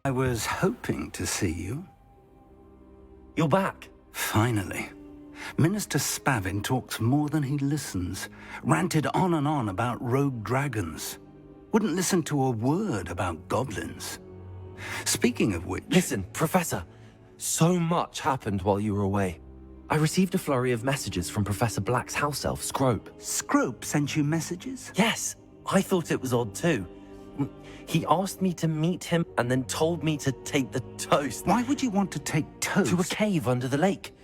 I was hoping to see you. You're back. Finally. Minister Spavin talks more than he listens. Ranted on and on about rogue dragons. Wouldn't listen to a word about goblins. Speaking of which... Listen, Professor. So much happened while you were away. I received a flurry of messages from Professor Black's house elf, Scrope. Scrope sent you messages? Yes, I thought it was odd too. He asked me to meet him and then told me to take the toast. Why would you want to take toast? To a cave under the lake.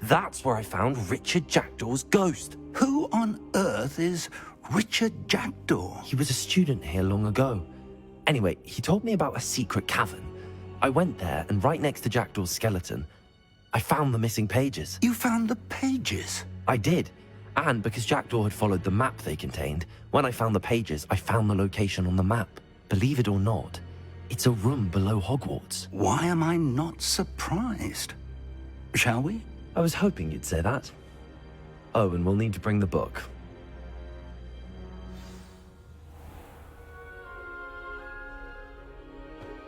That's where I found Richard Jackdaw's ghost. Who on earth is Richard Jackdaw? He was a student here long ago. Anyway, he told me about a secret cavern. I went there, and right next to Jackdaw's skeleton, I found the missing pages. You found the pages? I did. And because Jackdaw had followed the map they contained, when I found the pages, I found the location on the map. Believe it or not, it's a room below Hogwarts. Why am I not surprised? Shall we? I was hoping you'd say that. Oh, and we'll need to bring the book.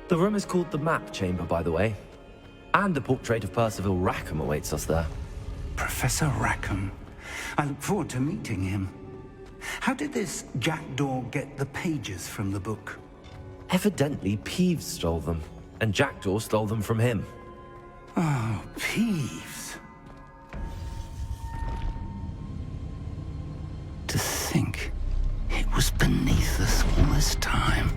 The room is called the Map Chamber, by the way. And a portrait of Percival Rackham awaits us there. Professor Rackham. I look forward to meeting him. How did this Jackdaw get the pages from the book? Evidently, Peeves stole them, and Jackdaw stole them from him. Oh, Peeves. To think it was beneath us all this time.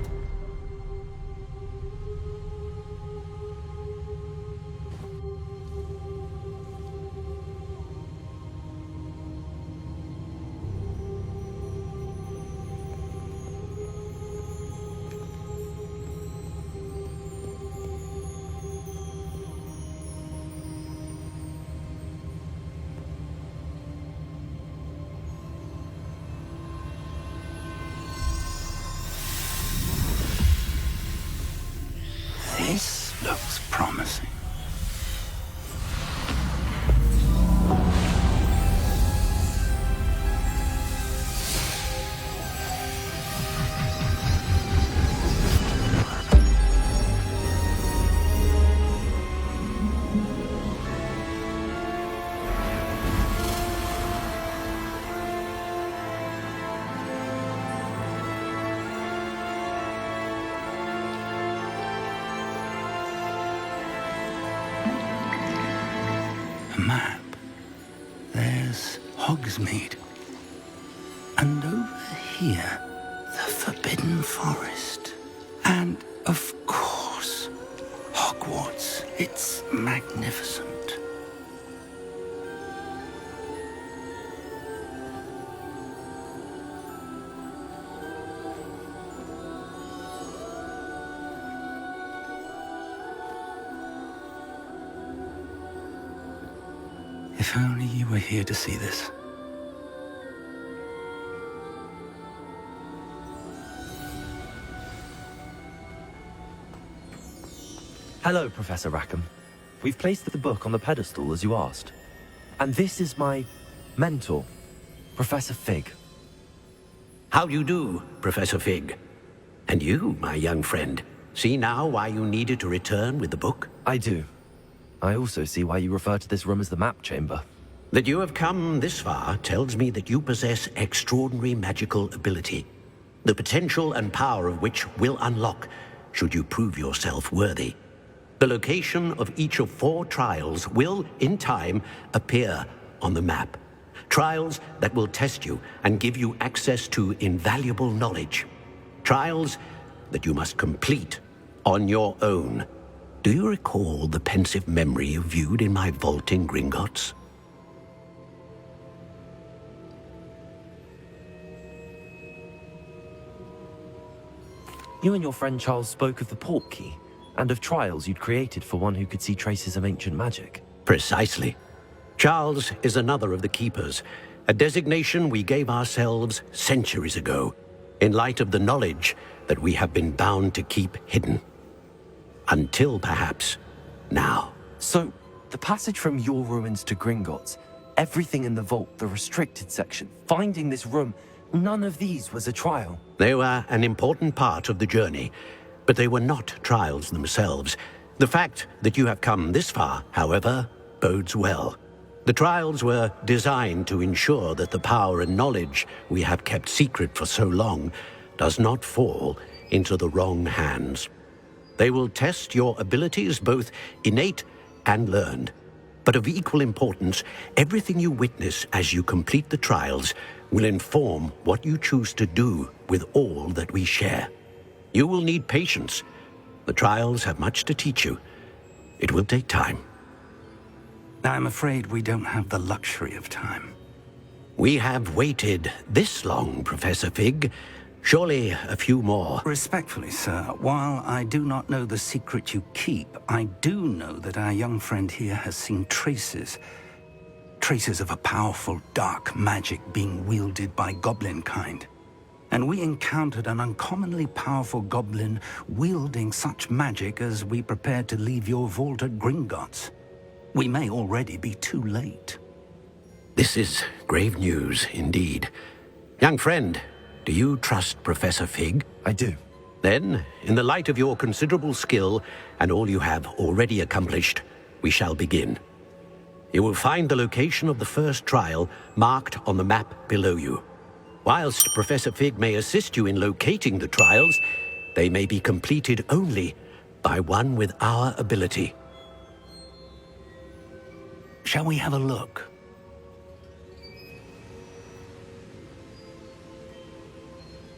This looks promising. Map. There's Hogsmeade. And over here, the Forbidden Forest. And, of course, Hogwarts. It's magnificent. If only you were here to see this. Hello, Professor Rackham. We've placed the book on the pedestal as you asked. And this is my mentor, Professor Fig. How do you do, Professor Fig? And you, my young friend, see now why you needed to return with the book? I do. I also see why you refer to this room as the Map Chamber. That you have come this far tells me that you possess extraordinary magical ability, the potential and power of which will unlock should you prove yourself worthy. The location of each of 4 trials will, in time, appear on the map. Trials that will test you and give you access to invaluable knowledge. Trials that you must complete on your own. Do you recall the pensive memory you viewed in my vault in Gringotts? You and your friend Charles spoke of the Portkey, and of trials you'd created for one who could see traces of ancient magic. Precisely. Charles is another of the Keepers, a designation we gave ourselves centuries ago, in light of the knowledge that we have been bound to keep hidden. Until, perhaps, now. So, the passage from your ruins to Gringotts, everything in the vault, the restricted section, finding this room, none of these was a trial. They were an important part of the journey, But they were not trials themselves. The fact that you have come this far, however, bodes well. The trials were designed to ensure that the power and knowledge we have kept secret for so long does not fall into the wrong hands. They will test your abilities, both innate and learned. But of equal importance, everything you witness as you complete the trials will inform what you choose to do with all that we share. You will need patience. The trials have much to teach you. It will take time. I'm afraid we don't have the luxury of time. We have waited this long, Professor Fig. Surely a few more. Respectfully, sir, while I do not know the secret you keep, I do know that our young friend here has seen traces of a powerful dark magic being wielded by goblin kind. And we encountered an uncommonly powerful goblin wielding such magic as we prepared to leave your vault at Gringotts. We may already be too late. This is grave news indeed. Young friend, do you trust Professor Fig? I do. Then, in the light of your considerable skill and all you have already accomplished, we shall begin. You will find the location of the first trial marked on the map below you. Whilst Professor Fig may assist you in locating the trials, they may be completed only by one with our ability. Shall we have a look?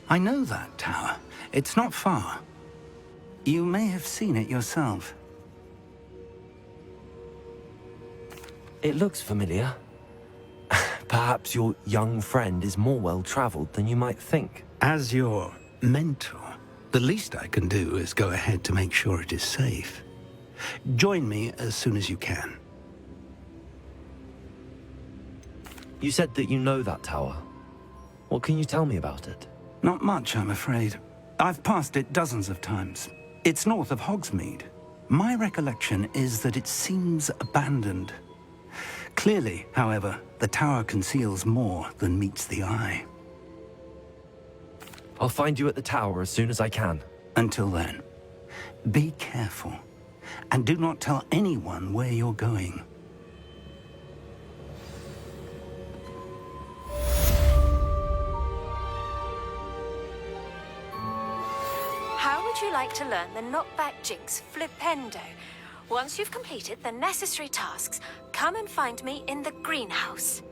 I know that tower. It's not far. You may have seen it yourself. It looks familiar. Perhaps your young friend is more well-traveled than you might think. As your mentor, the least I can do is go ahead to make sure it is safe. Join me as soon as you can. You said that you know that tower. What can you tell me about it? Not much, I'm afraid. I've passed it dozens of times. It's north of Hogsmeade. My recollection is that it seems abandoned. Clearly, however, the tower conceals more than meets the eye. I'll find you at the tower as soon as I can. Until then, be careful, and do not tell anyone where you're going. How would you like to learn the knockback jinx flipendo? Once you've completed the necessary tasks, come and find me in the greenhouse.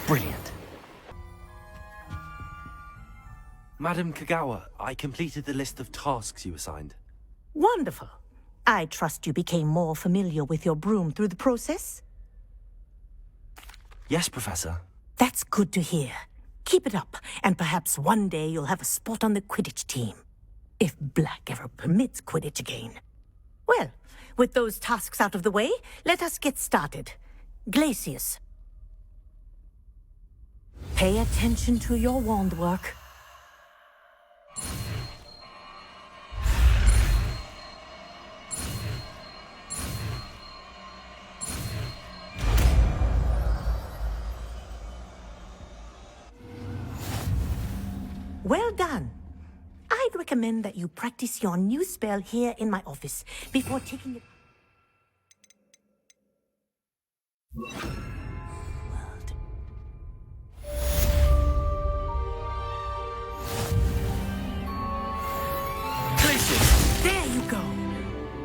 Brilliant. Madam Kagawa, I completed the list of tasks you assigned. Wonderful. I trust you became more familiar with your broom through the process? Yes, Professor. That's good to hear. Keep it up, and perhaps one day you'll have a spot on the Quidditch team. If Black ever permits Quidditch again. Well, with those tasks out of the way, let us get started. Glacius. Pay attention to your wand work. Well done. I'd recommend that you practice your new spell here in my office before taking it... Places! There you go.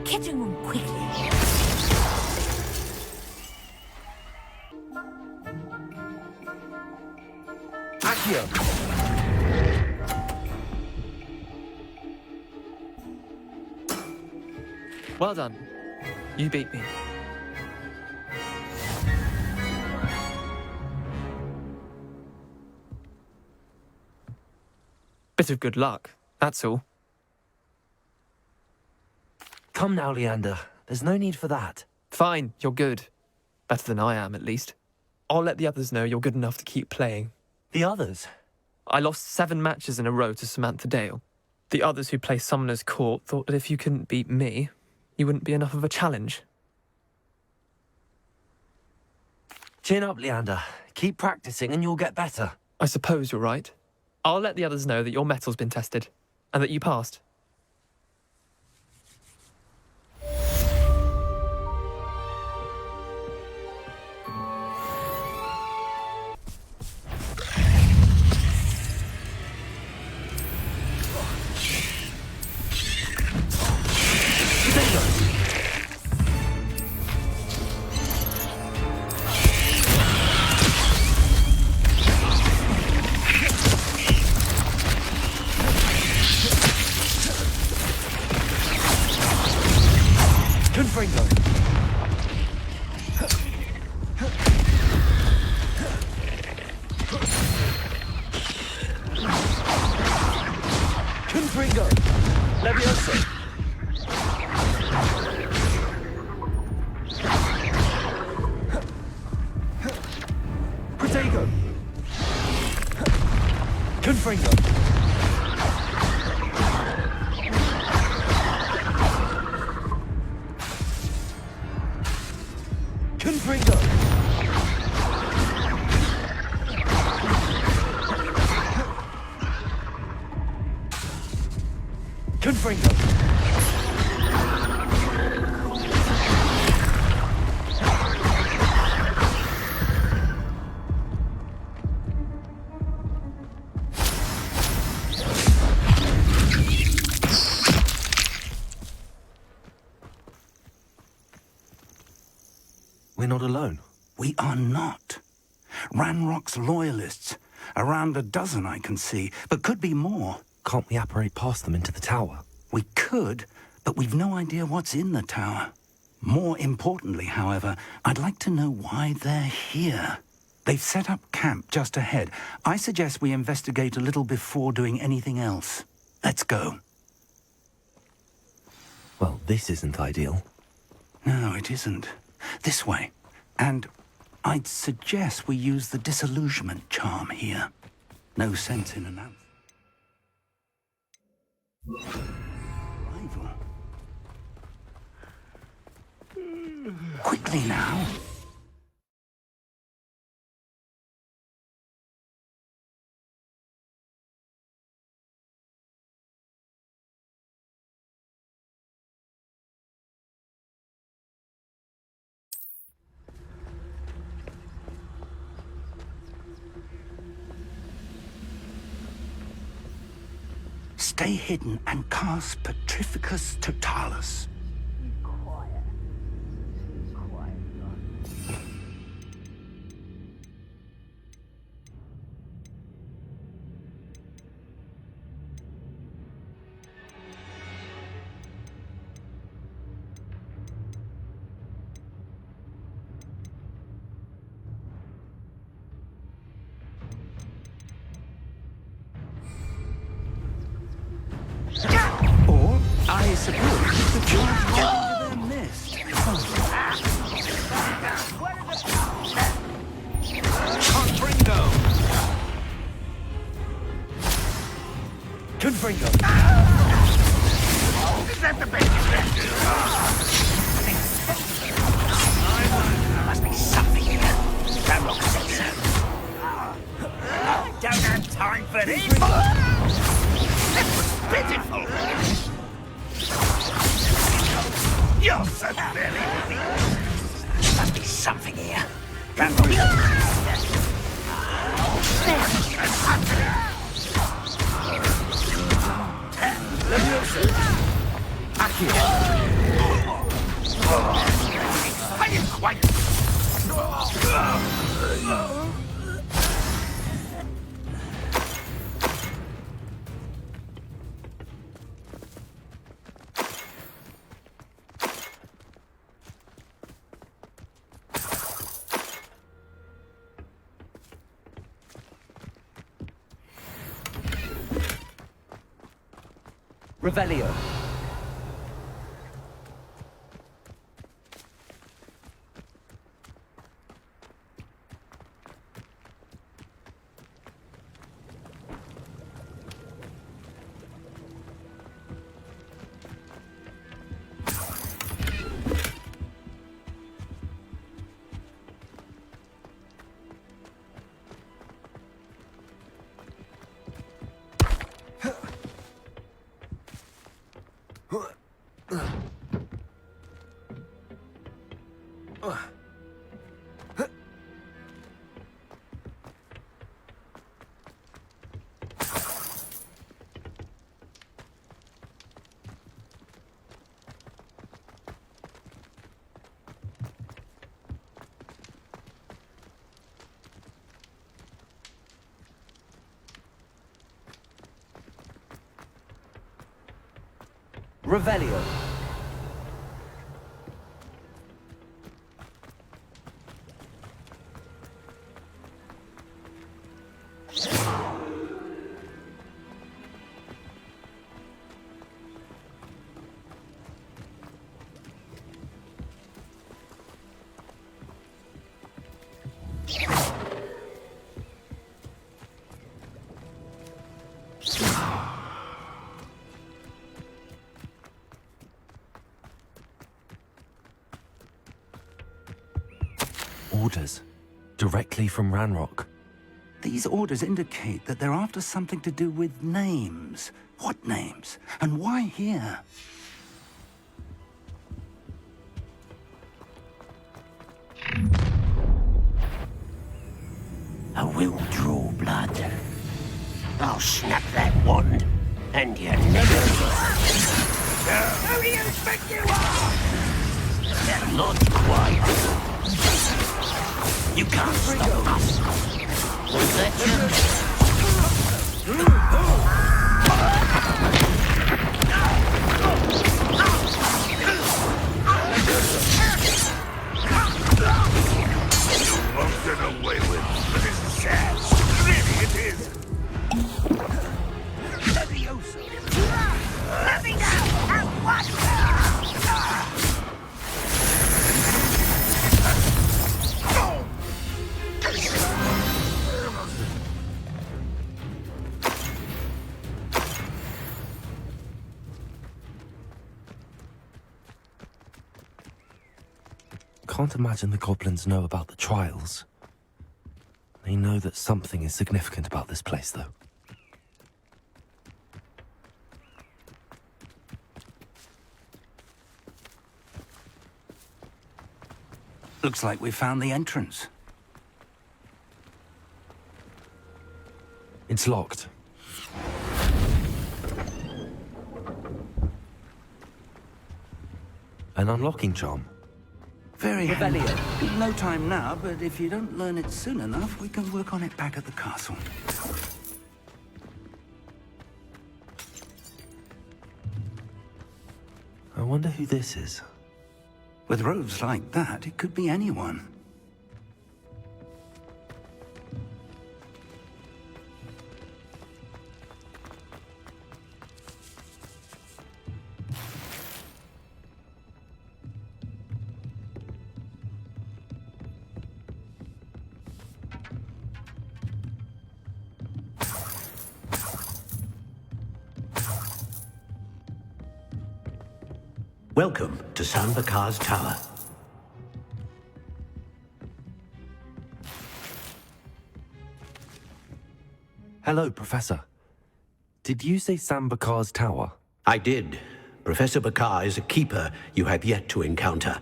Kitchen room quickly. Accio! Well done. You beat me. Bit of good luck, that's all. Come now, Leander. There's no need for that. Fine, you're good. Better than I am, at least. I'll let the others know you're good enough to keep playing. The others? I lost 7 matches in a row to Samantha Dale. The others who play Summoner's Court thought that if you couldn't beat me, you wouldn't be enough of a challenge. Chin up, Leander. Keep practicing and you'll get better. I suppose you're right. I'll let the others know that your metal's been tested, and that you passed. We're not alone. We are not. Ranrock's loyalists. Around a dozen I can see, but could be more. Can't we apparate past them into the tower? We could, but we've no idea what's in the tower. More importantly, however, I'd like to know why they're here. They've set up camp just ahead. I suggest we investigate a little before doing anything else. Let's go. Well, this isn't ideal. No, it isn't. This way. And I'd suggest we use the disillusionment charm here. No sense in an rival. Quickly now. Stay hidden and cast Petrificus Totalis. Or, I suppose, the giant get into their mist. Confringo! Confringo! Is that the best? There must be something in it. That rock said so. Don't time for this! Pitiful! You're so very weak. Must be something here. I didn't quite. Revelio. Revelio. Orders. Directly from Ranrock. These orders indicate that they're after something to do with names. What names? And why here? I will draw blood. I'll snap that wand, and you never... Who do you think you are? Not quite. You can't stop us. Was that You won't get away with it. But it's sad. Really, it is. Levioso. Let me go! At once! Can't imagine the goblins know about the trials. They know that something is significant about this place, though. Looks like we found the entrance. It's locked. An unlocking charm. Very handy. No time now, but if you don't learn it soon enough, we can work on it back at the castle. I wonder who this is. With robes like that, it could be anyone. Welcome to San Bakar's Tower. Hello, Professor. Did you say Sam Bakar's tower? I did. Professor Bakar is a keeper you have yet to encounter.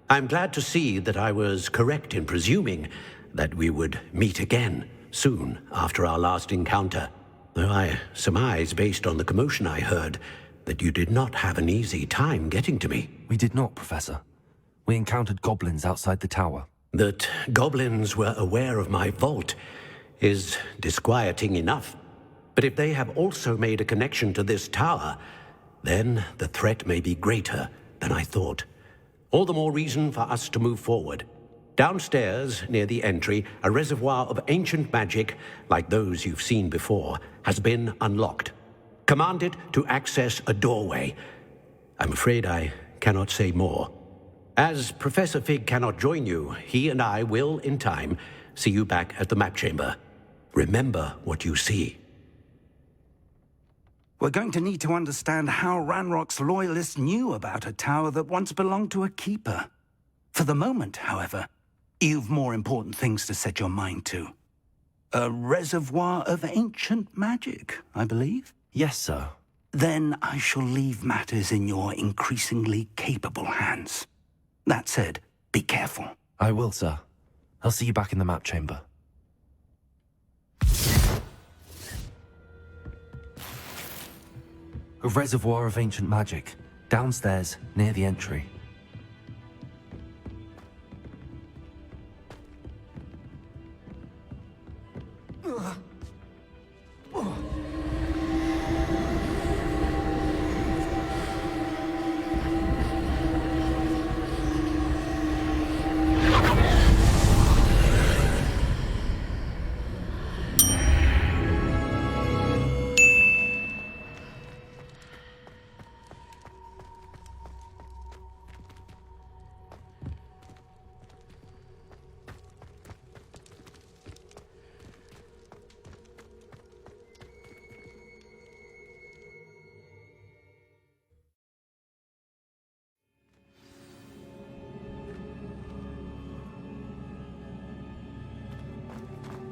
I'm glad to see that I was correct in presuming that we would meet again soon after our last encounter. Though I surmise, based on the commotion I heard, that you did not have an easy time getting to me. We did not, Professor. We encountered goblins outside the tower. That goblins were aware of my vault is disquieting enough. But if they have also made a connection to this tower, then the threat may be greater than I thought. All the more reason for us to move forward. Downstairs, near the entry, a reservoir of ancient magic, like those you've seen before, has been unlocked. Command it to access a doorway. I'm afraid I cannot say more. As Professor Fig cannot join you, he and I will, in time, see you back at the map chamber. Remember what you see. We're going to need to understand how Ranrock's loyalists knew about a tower that once belonged to a keeper. For the moment, however, you've more important things to set your mind to. A reservoir of ancient magic, I believe? Yes, sir. Then I shall leave matters in your increasingly capable hands. That said, be careful. I will, sir. I'll see you back in the map chamber. A reservoir of ancient magic, downstairs, near the entry.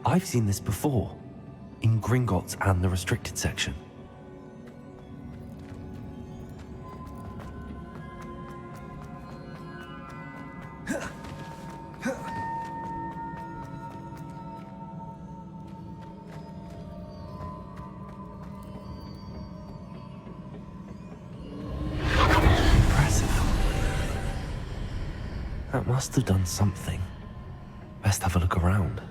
I've seen this before, in Gringotts and the restricted section. Impressive. That must have done something. Best have a look around.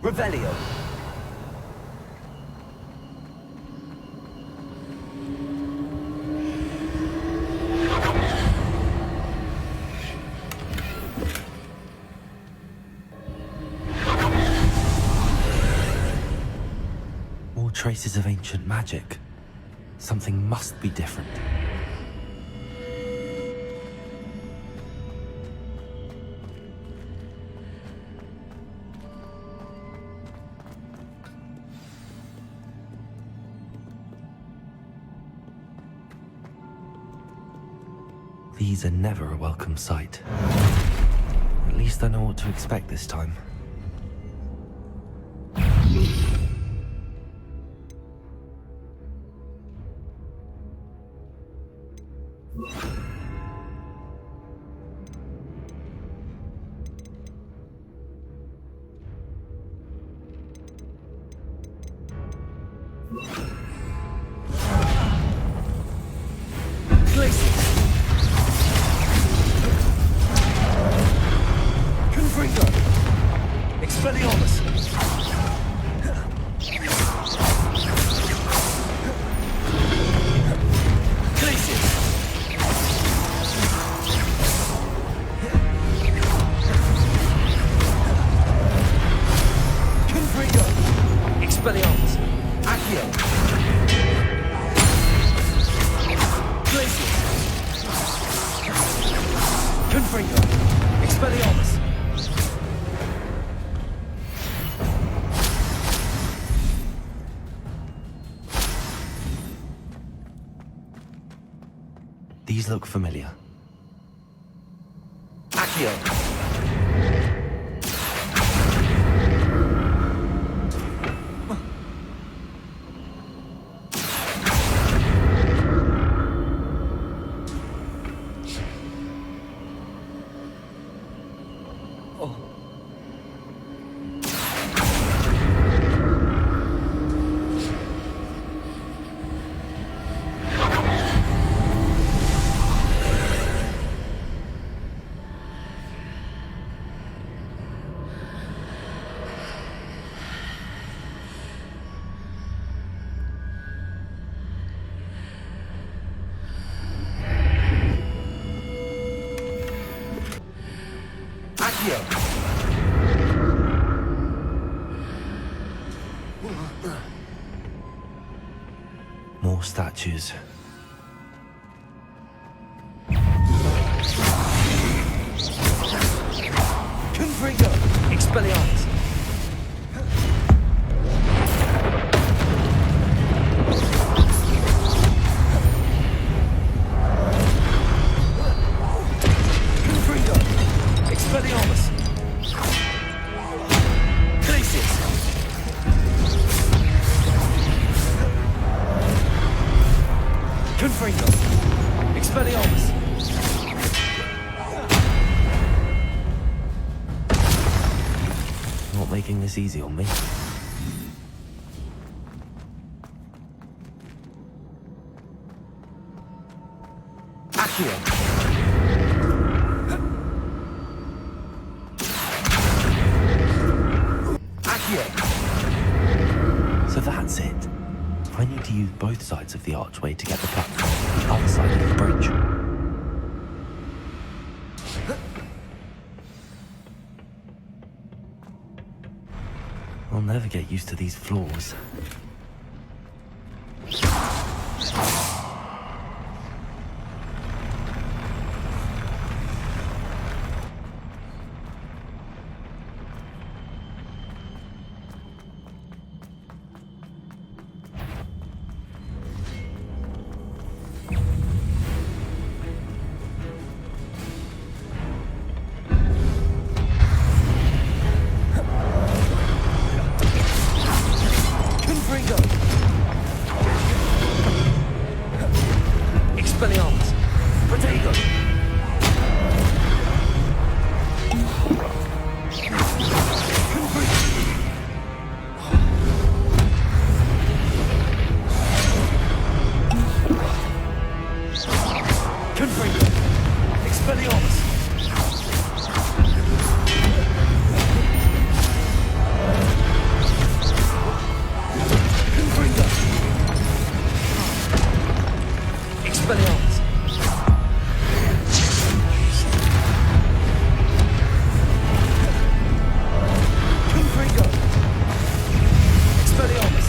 Revelio. More traces of ancient magic. Something must be different. These are never a welcome sight. At least I know what to expect this time. Expelliarmus! Accio! Glacius! Confringo! Expelliarmus! These look familiar. Accio! Accio! More statues. Confringo! Expelliarmus! Confringo! Expelliarmus! Glacius! Confringo! Expelliarmus! Not making this easy on me. Accio! So that's it. I need to use both sides of the archway to get the platform to the other side of the bridge. I'll never get used to these floors. Expelliarmus! Protego! Confringo! Expelliarmus! Confringo! Expelliarmus! Confringo! Expelliarmus!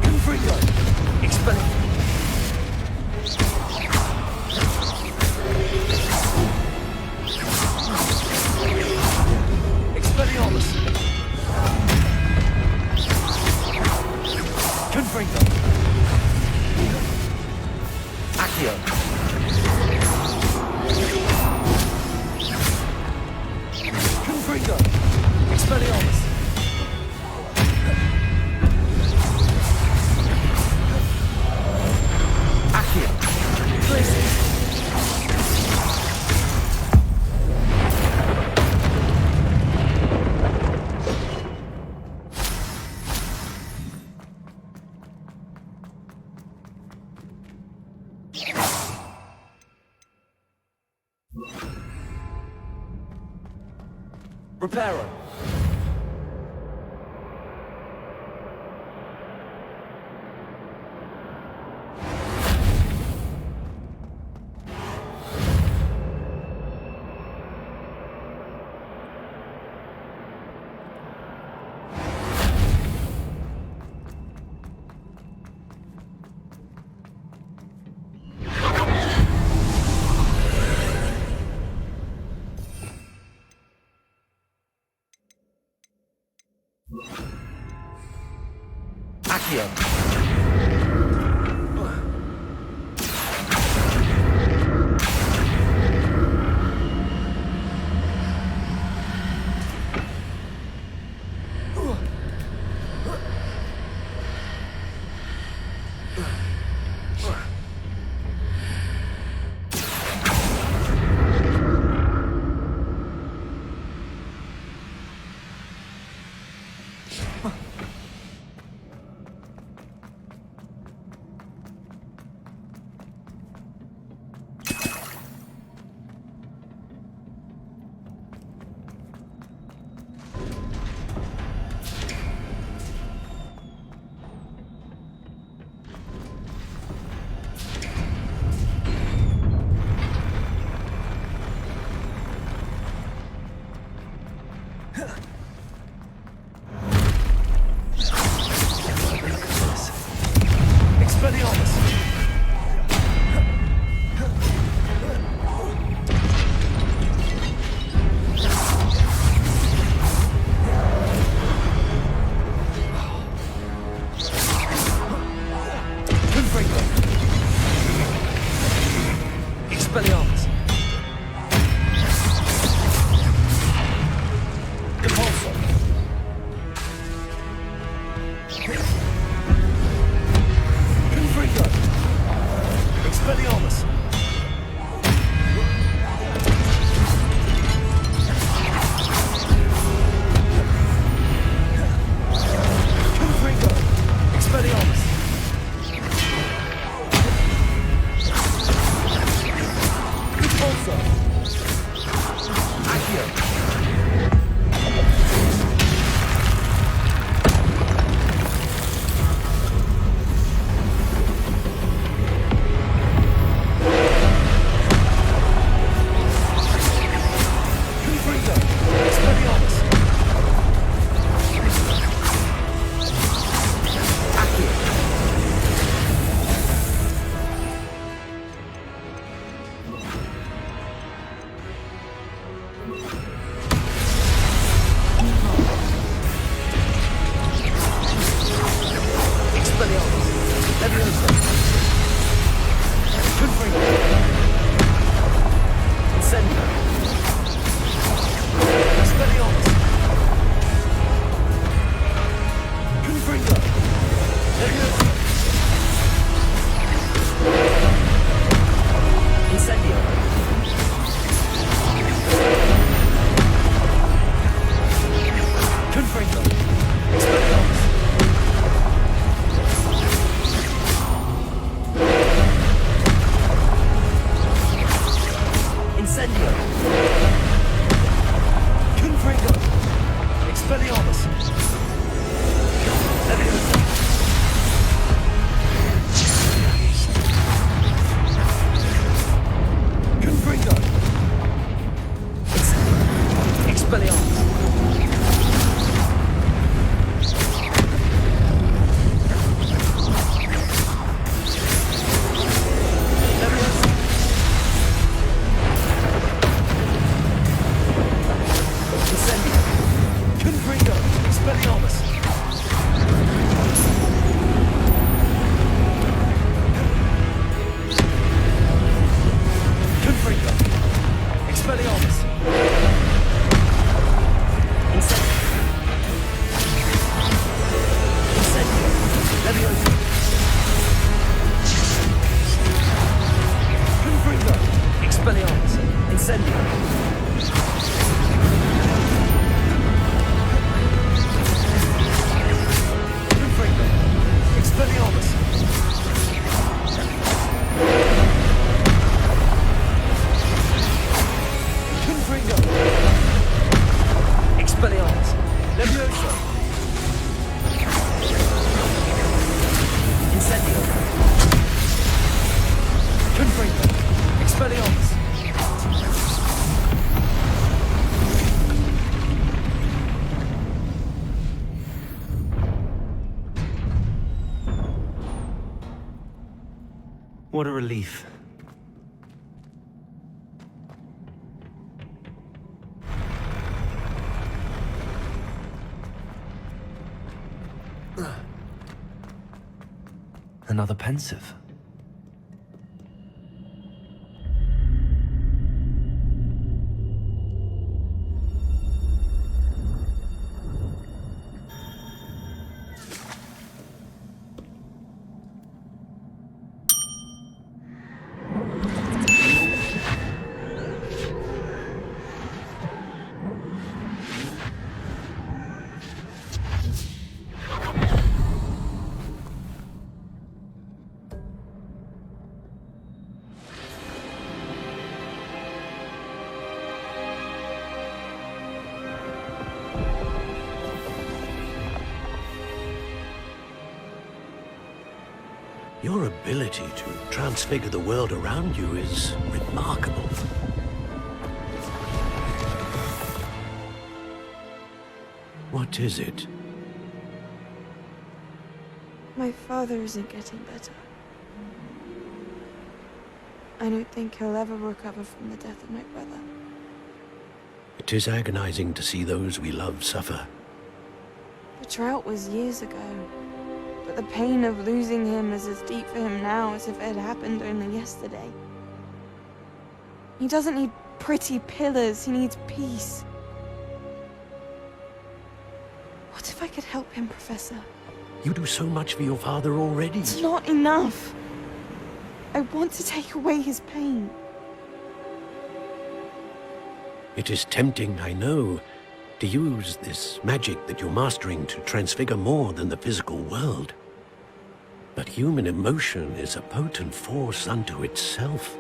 Confringo! Expelliarmus! Expelliarmus! Confringo! Accio! Confringo! Expelliarmus! Accio! Glacius! Reparo! Accio. What a relief. Another pensive. Your ability to transfigure the world around you is remarkable. What is it? My father isn't getting better. I don't think he'll ever recover from the death of my brother. It is agonizing to see those we love suffer. The drought was years ago, but the pain of losing him is as deep for him now as if it had happened only yesterday. He doesn't need pretty pillars, he needs peace. What if I could help him, Professor? You do so much for your father already. It's not enough. I want to take away his pain. It is tempting, I know, to use this magic that you're mastering to transfigure more than the physical world. But human emotion is a potent force unto itself.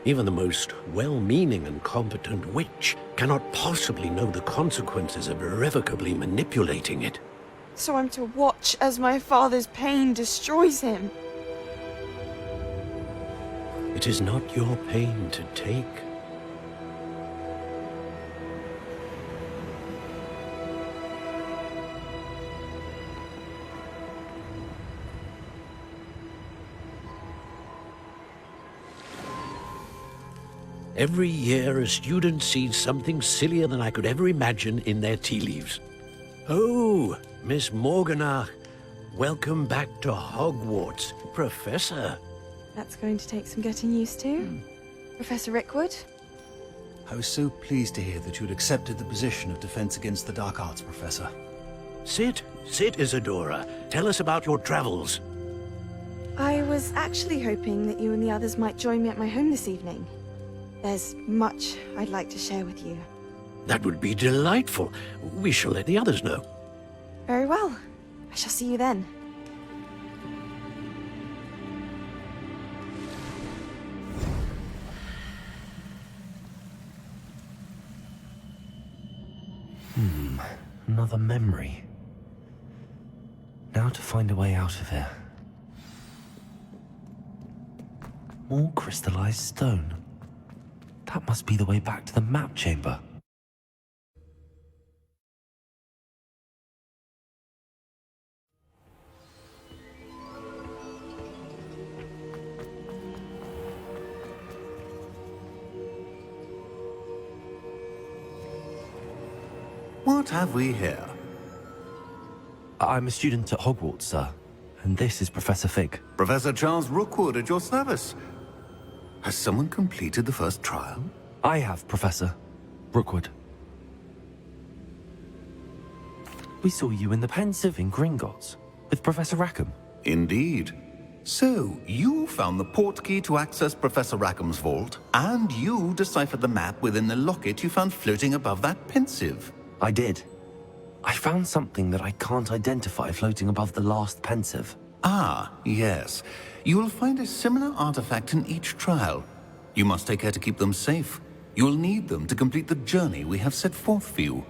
Even the most well-meaning and competent witch cannot possibly know the consequences of irrevocably manipulating it. So I'm to watch as my father's pain destroys him. It is not your pain to take. Every year, a student sees something sillier than I could ever imagine in their tea leaves. Oh, Miss Morganach, welcome back to Hogwarts, Professor. That's going to take some getting used to. Professor Rickwood? I was so pleased to hear that you had accepted the position of Defense Against the Dark Arts, Professor. Sit, Isadora. Tell us about your travels. I was actually hoping that you and the others might join me at my home this evening. There's much I'd like to share with you. That would be delightful. We shall let the others know. Very well. I shall see you then. Another memory. Now to find a way out of here. More crystallized stone. That must be the way back to the map chamber. What have we here? I'm a student at Hogwarts, sir. And this is Professor Fig. Professor Charles Rookwood at your service. Has someone completed the first trial? I have, Professor Rookwood. We saw you in the pensive in Gringotts with Professor Rackham. Indeed. So, you found the portkey to access Professor Rackham's vault, and you deciphered the map within the locket you found floating above that pensive. I did. I found something that I can't identify floating above the last pensive. Ah, yes. You will find a similar artifact in each trial. You must take care to keep them safe. You will need them to complete the journey we have set forth for you.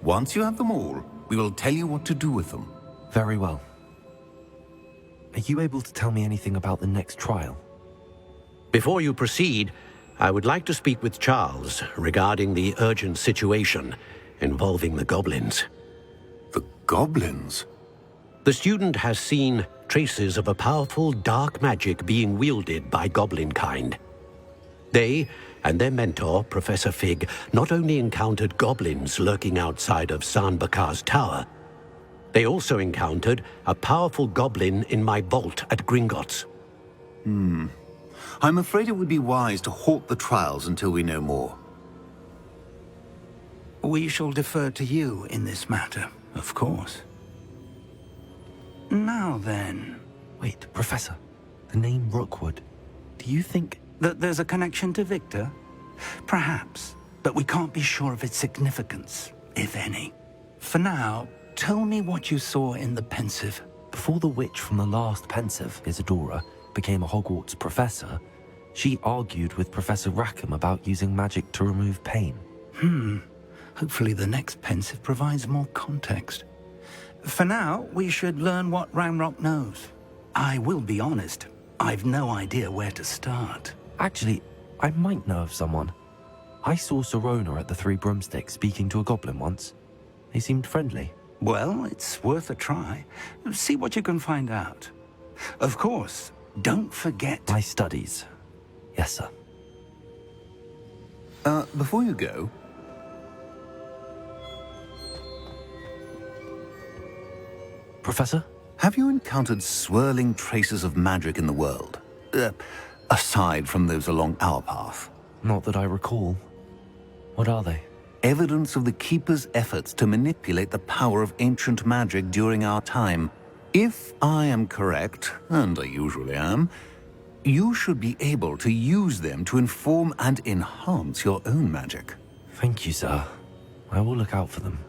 Once you have them all, we will tell you what to do with them. Very well. Are you able to tell me anything about the next trial? Before you proceed, I would like to speak with Charles regarding the urgent situation involving the goblins. The goblins? The student has seen traces of a powerful dark magic being wielded by goblin kind. They and their mentor, Professor Fig, not only encountered goblins lurking outside of San Bakar's tower, They also encountered a powerful goblin in my vault at Gringotts. I'm afraid it would be wise to halt the trials until we know more. We shall defer to you in this matter, of course. Now then... Wait, Professor. The name Rookwood. Do you think... that there's a connection to Victor? Perhaps, but we can't be sure of its significance, if any. For now, tell me what you saw in the pensive. Before the witch from the last pensive, Isadora, became a Hogwarts professor, she argued with Professor Rackham about using magic to remove pain. Hopefully the next pensive provides more context. For now, we should learn what Ranrock knows. I will be honest, I've no idea where to start. Actually, I might know of someone. I saw Serona at the Three Broomsticks speaking to a goblin once. They seemed friendly. Well, it's worth a try. See what you can find out. Of course, don't forget... My studies. Yes, sir. Before you go... Professor? Have you encountered swirling traces of magic in the world? Aside from those along our path. Not that I recall. What are they? Evidence of the Keeper's efforts to manipulate the power of ancient magic during our time. If I am correct, and I usually am, you should be able to use them to inform and enhance your own magic. Thank you, sir. I will look out for them.